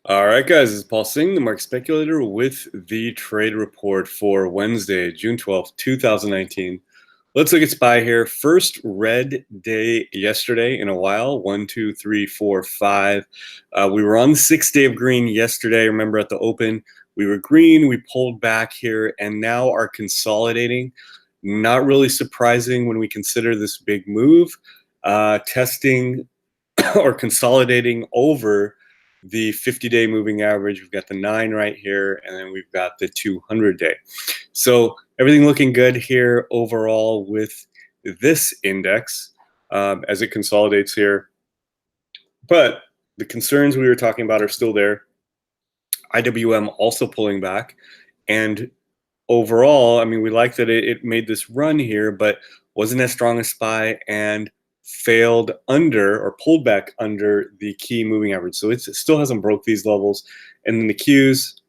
All right, guys, it's Paul Singh, the Market Speculator, with the trade report for Wednesday, June 12th, 2019. Let's look at SPY here. First red day yesterday in a while. 1, 2, 3, 4, 5. We were on the 6th day of green yesterday. Remember at the open, we were green. We pulled back here and now are consolidating. Not really surprising when we consider this big move. Testing or consolidating over the 50-day moving average. We've got the 9 right here, and then we've got the 200-day. So everything looking good here overall with this index as it consolidates here. But the concerns we were talking about are still there. IWM also pulling back. And overall, I mean, we like that it made this run here, but wasn't as strong as SPY and failed under or pulled back under the key moving average. So it still hasn't broke these levels. And then the Qs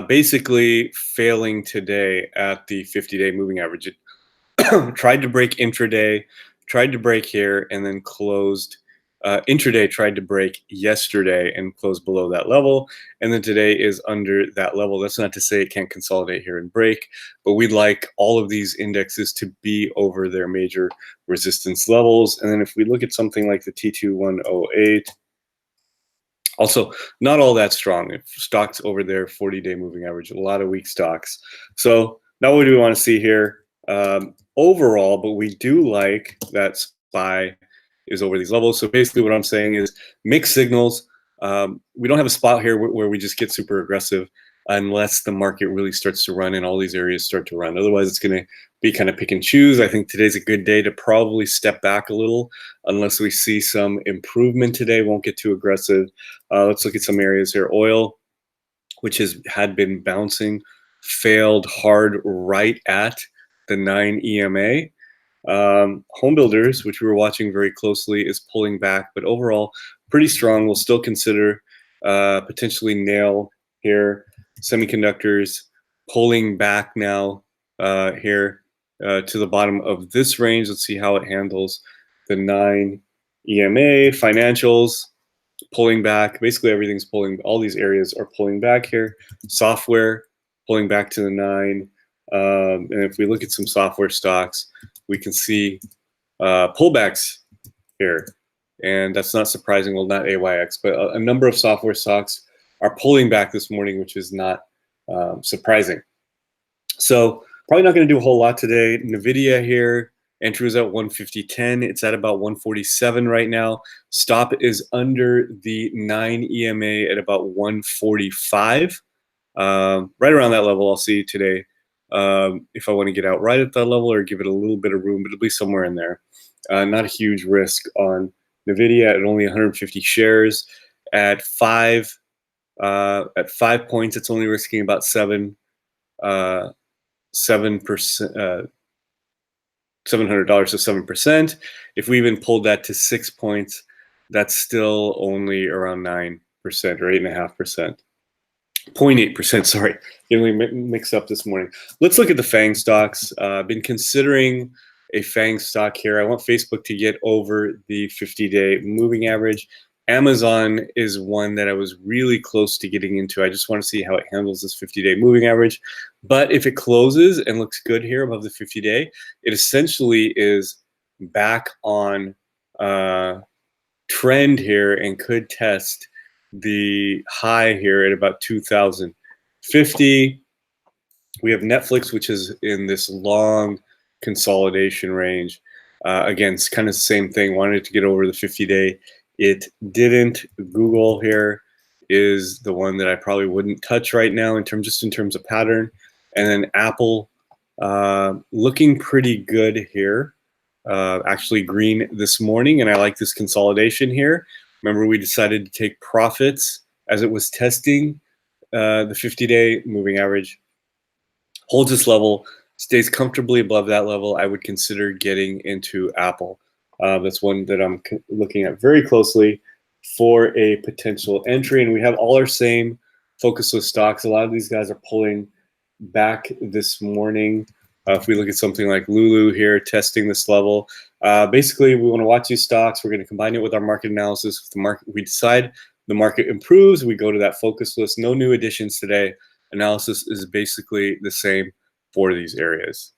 basically failing today at the 50-day moving average. It tried to break intraday, tried to break here, and then closed. Intraday tried to break yesterday and closed below that level, and then today is under that level. That's not to say it can't consolidate here and break, but we'd like all of these indexes to be over their major resistance levels. And then if we look at something like the T2108, also not all that strong. Stocks over their 40-day moving average, a lot of weak stocks. So not what we want to see here overall, but we do like that SPY is over these levels. So basically what I'm saying is mixed signals. We don't have a spot here where we just get super aggressive unless the market really starts to run and all these areas start to run. Otherwise, it's going to be kind of pick and choose. I think today's a good day to probably step back a little unless we see some improvement today. Won't get too aggressive. Let's look at some areas here. Oil, which had been bouncing, failed hard right at the 9 EMA. Home builders, which we were watching very closely, is pulling back, but overall pretty strong. We'll still consider potentially nail here. Semiconductors pulling back now here to the bottom of this range. Let's see how it handles the 9 EMA. Financials pulling back. Basically everything's pulling. All these areas are pulling back here. Software pulling back to the 9. And if we look at some software stocks, we can see pullbacks here, and that's not surprising. Well, not AYX, but a number of software stocks are pulling back this morning, which is not surprising. So probably not going to do a whole lot today. NVDA here, entry was at 150.10. It's at about 147 right now. Stop is under the 9 EMA at about 145. Right around that level, I'll see today. If I want to get out right at that level or give it a little bit of room, but it'll be somewhere in there. Not a huge risk on NVIDIA at only 150 shares. At 5 points, it's only risking about 7%, $700 to 7%. If we even pulled that to 6 points, that's still only around 9% or 8.5%. 0.8%, sorry, getting mixed up this morning. Let's look at the FANG stocks. I've been considering a FANG stock here. I want Facebook to get over the 50-day moving average. Amazon is one that I was really close to getting into. I just want to see how it handles this 50-day moving average. But if it closes and looks good here above the 50-day, it essentially is back on trend here and could test the high here at about 2050. We have Netflix, which is in this long consolidation range. Again, it's kind of the same thing. Wanted to get over the 50-day. It didn't. Google here is the one that I probably wouldn't touch right now in terms of pattern. And then Apple looking pretty good here. Actually green this morning, and I like this consolidation here. Remember, we decided to take profits as it was testing the 50-day moving average. Holds this level, stays comfortably above that level. I would consider getting into Apple. That's one that I'm looking at very closely for a potential entry. And we have all our same focus with stocks. A lot of these guys are pulling back this morning. If we look at something like LULU here, testing this level, basically we want to watch these stocks. We're going to combine it with our market analysis. If the market, we decide The market improves, we go to that focus list. No new additions today. Analysis is basically the same for these areas.